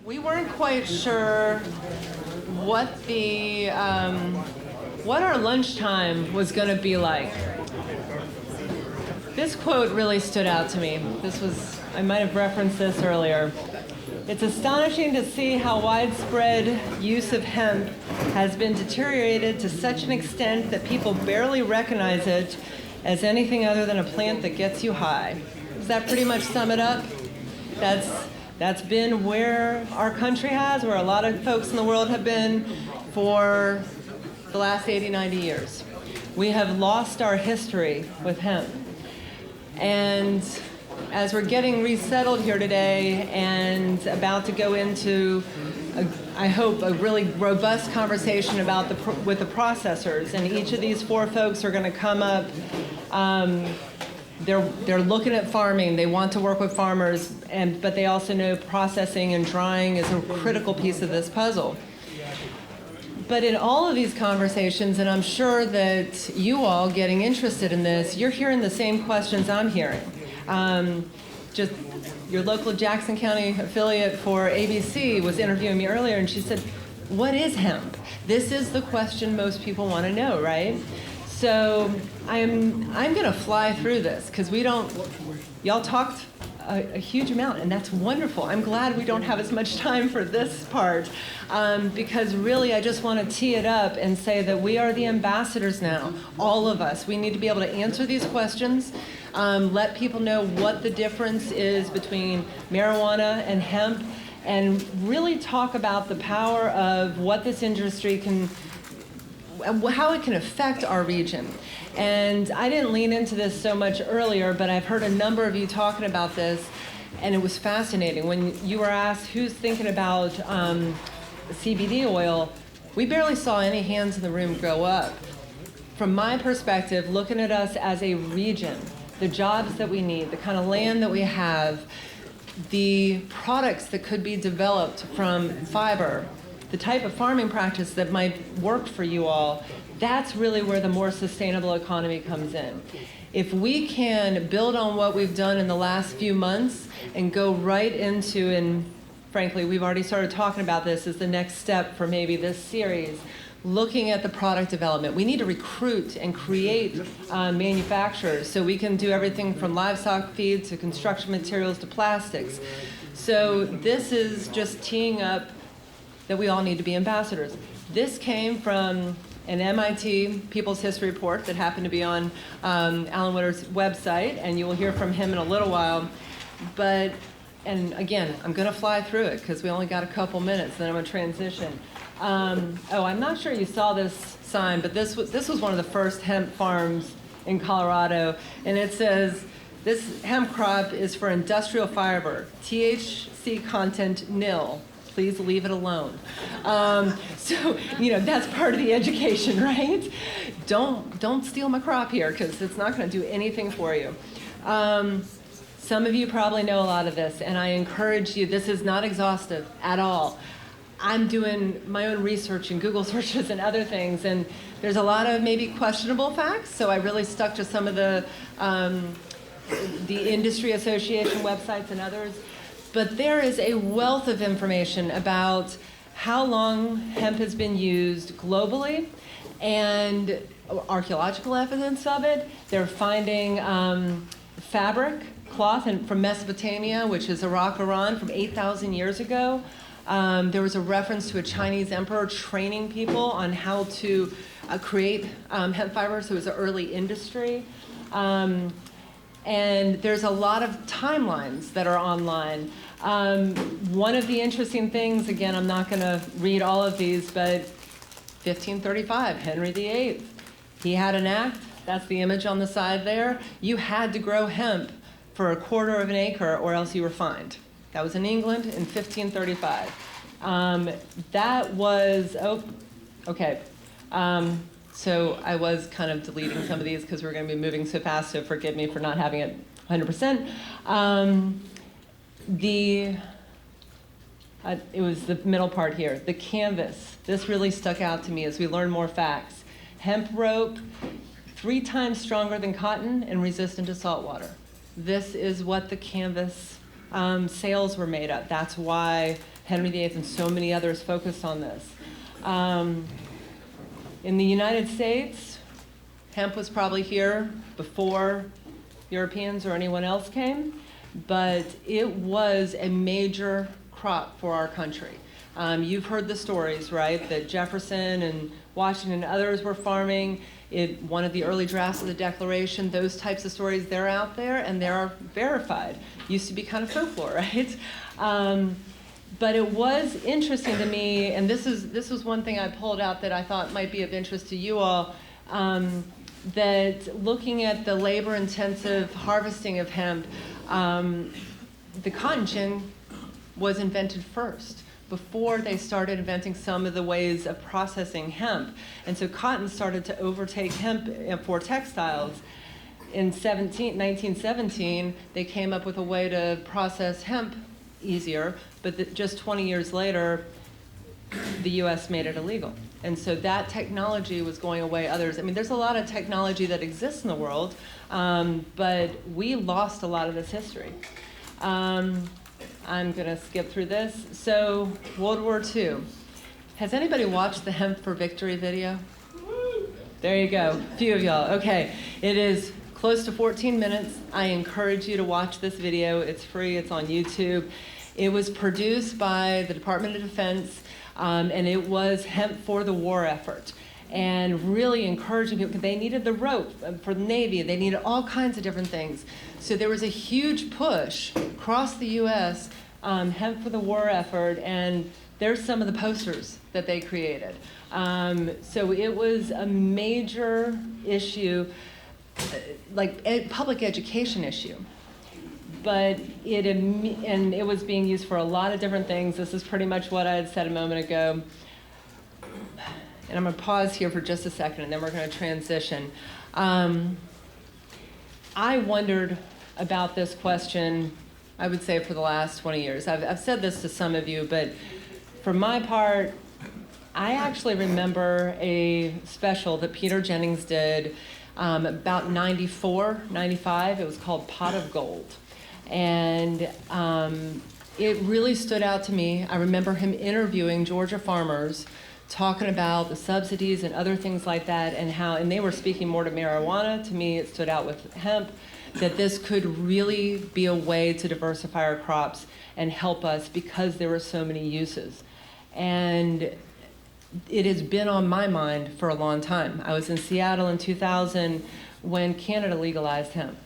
We weren't quite sure what what our lunchtime was going to be like. This quote really stood out to me. I might have referenced this earlier. It's astonishing to see how widespread use of hemp has been deteriorated to such an extent that people barely recognize it as anything other than a plant that gets you high. Does that pretty much sum it up? That's been where our country where a lot of folks in the world have been for the last 80, 90 years. We have lost our history with hemp. And as we're getting resettled here today and about to go into, I hope, a really robust conversation with the processors, and each of these four folks are going to come up. They're looking at farming. They want to work with farmers, but they also know processing and drying is a critical piece of this puzzle. But in all of these conversations, and I'm sure that you all getting interested in this, you're hearing the same questions I'm hearing. Just your local Jackson County affiliate for ABC was interviewing me earlier, and she said, "What is hemp?" This is the question most people want to know, right? So I'm going to fly through this because y'all talked a huge amount, and that's wonderful. I'm glad we don't have as much time for this part because really I just want to tee it up and say that we are the ambassadors now, all of us. We need to be able to answer these questions, let people know what the difference is between marijuana and hemp, and really talk about the power of what this industry how it can affect our region. And I didn't lean into this so much earlier, but I've heard a number of you talking about this, and it was fascinating. When you were asked who's thinking about CBD oil, we barely saw any hands in the room go up. From my perspective, looking at us as a region, the jobs that we need, the kind of land that we have, the products that could be developed from fiber, the type of farming practice that might work for you all, that's really where the more sustainable economy comes in. If we can build on what we've done in the last few months and go right into, and frankly, we've already started talking about this as the next step for maybe this series, looking at the product development. We need to recruit and create manufacturers so we can do everything from livestock feed to construction materials to plastics. So this is just teeing up that we all need to be ambassadors. This came from an MIT People's History Report that happened to be on Alan Witter's website, and you will hear from him in a little while. And again, I'm gonna fly through it because we only got a couple minutes, then I'm gonna transition. I'm not sure you saw this sign, but this was one of the first hemp farms in Colorado, and it says, "This hemp crop is for industrial fiber, THC content nil. Please leave it alone." So, that's part of the education, right? Don't steal my crop here because it's not going to do anything for you. Some of you probably know a lot of this, and I encourage you, this is not exhaustive at all. I'm doing my own research and Google searches and other things, and there's a lot of maybe questionable facts, so I really stuck to some of the industry association websites and others. But there is a wealth of information about how long hemp has been used globally and archaeological evidence of it. They're finding fabric, cloth from Mesopotamia, which is Iraq, Iran, from 8,000 years ago. There was a reference to a Chinese emperor training people on how to create hemp fiber, so it was an early industry. And there's a lot of timelines that are online. One of the interesting things, again, I'm not going to read all of these, but 1535, Henry VIII, he had an act. That's the image on the side there. You had to grow hemp for 1/4 of an acre or else you were fined. That was in England in 1535. That was, okay. So I was kind of deleting some of these because we're going to be moving so fast, so forgive me for not having it 100%. It was the middle part here, the canvas. This really stuck out to me as we learn more facts. Hemp rope, 3 times stronger than cotton and resistant to salt water. This is what the canvas sails were made of. That's why Henry VIII and so many others focused on this. In the United States, hemp was probably here before Europeans or anyone else came, but it was a major crop for our country. You've heard the stories, right, that Jefferson and Washington and others were farming. One of the early drafts of the Declaration, those types of stories, they're out there and they're verified. Used to be kind of folklore, right? But it was interesting to me, and this was one thing I pulled out that I thought might be of interest to you all, that looking at the labor-intensive harvesting of hemp, the cotton gin was invented first, before they started inventing some of the ways of processing hemp. And so cotton started to overtake hemp for textiles. In 1917, they came up with a way to process hemp easier, but just 20 years later, the US made it illegal. And so that technology was going away. Others, I mean, there's a lot of technology that exists in the world, but we lost a lot of this history. I'm going to skip through this. So, World War II. Has anybody watched the Hemp for Victory video? There you go. A few of y'all. Okay. It is close to 14 minutes. I encourage you to watch this video. It's free. It's on YouTube. It was produced by the Department of Defense, and it was hemp for the war effort. And really encouraging people, because they needed the rope for the Navy. They needed all kinds of different things. So there was a huge push across the U.S., hemp for the war effort, and there's some of the posters that they created. So it was a major issue, like a public education issue. But it was being used for a lot of different things. This is pretty much what I had said a moment ago. And I'm going to pause here for just a second, and then we're going to transition. I wondered about this question, I would say, for the last 20 years. I've said this to some of you, but for my part, I actually remember a special that Peter Jennings did about 94, 95. It was called Pot of Gold. And it really stood out to me. I remember him interviewing Georgia farmers, talking about the subsidies and other things like that, and they were speaking more to marijuana. To me, it stood out with hemp, that this could really be a way to diversify our crops and help us because there were so many uses. And it has been on my mind for a long time. I was in Seattle in 2000 when Canada legalized hemp.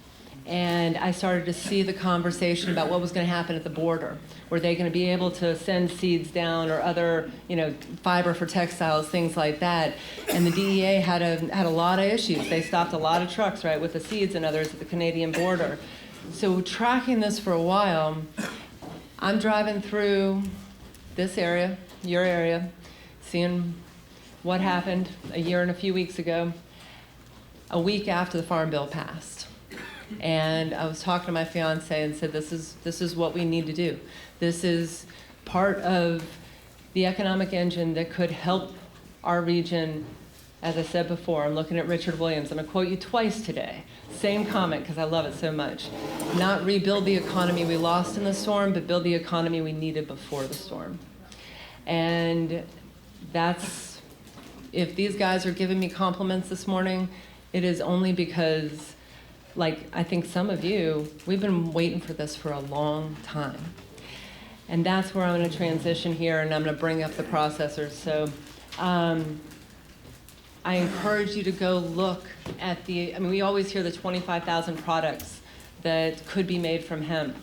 And I started to see the conversation about what was going to happen at the border. Were they going to be able to send seeds down or other, fiber for textiles, things like that? And the DEA had a lot of issues. They stopped a lot of trucks, right, with the seeds and others at the Canadian border. So tracking this for a while, I'm driving through this area, your area, seeing what happened a year and a few weeks ago, a week after the Farm Bill passed. And I was talking to my fiance and said, this is what we need to do. This is part of the economic engine that could help our region. As I said before, I'm looking at Richard Williams. I'm going to quote you twice today. Same comment, because I love it so much. Not rebuild the economy we lost in the storm, but build the economy we needed before the storm. And if these guys are giving me compliments this morning, it is only because, like I think some of you, we've been waiting for this for a long time. And that's where I'm going to transition here, and I'm going to bring up the processors. So I encourage you to go look at we always hear the 25,000 products that could be made from hemp.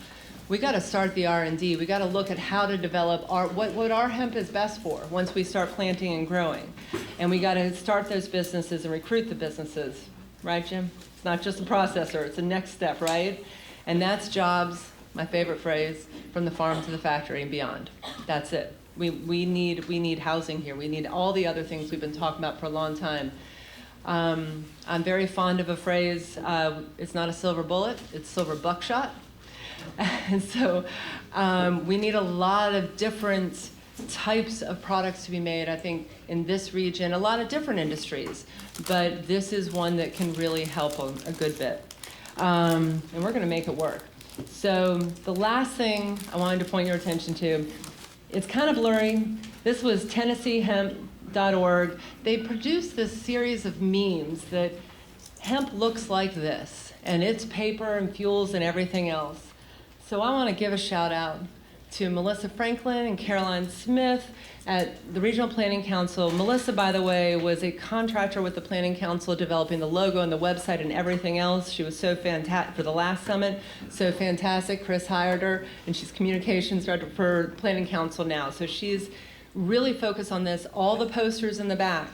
We got to start the R&D. We got to look at how to develop what our hemp is best for once we start planting and growing. And we got to start those businesses and recruit the businesses. Right, Jim? It's not just a processor, it's a next step, right? And that's jobs, my favorite phrase, from the farm to the factory and beyond. That's it. We need housing here. We need all the other things we've been talking about for a long time. I'm very fond of a phrase, it's not a silver bullet, it's silver buckshot. And so we need a lot of different types of products to be made, I think, in this region, a lot of different industries, but this is one that can really help a good bit. And we're going to make it work. So the last thing I wanted to point your attention to It's kind of blurry. This was TennesseeHemp.org. They produced this series of memes that hemp looks like this, and it's paper and fuels and everything else. So I want to give a shout out to Melissa Franklin and Caroline Smith at the Regional Planning Council. Melissa, by the way, was a contractor with the Planning Council developing the logo and the website and everything else. She was so fantastic for the last summit, so fantastic. Chris hired her, and she's communications director for Planning Council now. So she's really focused on this. All the posters in the back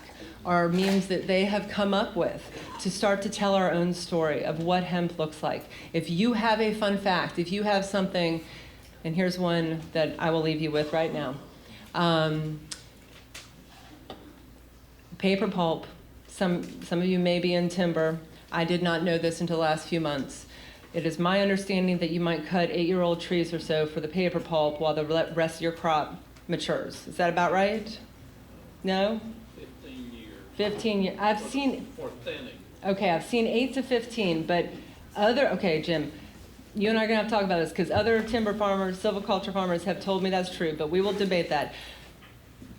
are memes that they have come up with to start to tell our own story of what hemp looks like. If you have a fun fact, if you have something, and here's one that I will leave you with right now. Paper pulp. Some of you may be in timber. I did not know this until the last few months. It is my understanding that you might cut 8-year-old trees or so for the paper pulp while the rest of your crop matures. Is that about right? No? 15 years. I've seen. For thinning. Okay, I've seen 8 to 15, but okay, Jim, you and I are gonna have to talk about this because other timber farmers, silviculture farmers have told me that's true, but we will debate that.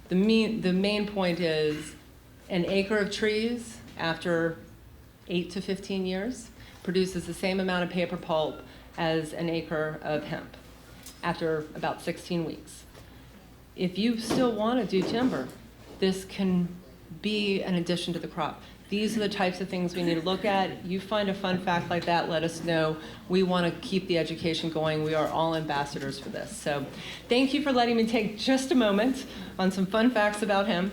The main point is an acre of trees after 8 to 15 years produces the same amount of paper pulp as an acre of hemp after about 16 weeks. If you still want to do timber, this can be an addition to the crop. These are the types of things we need to look at. You find a fun fact like that, let us know. We want to keep the education going. We are all ambassadors for this. So thank you for letting me take just a moment on some fun facts about him.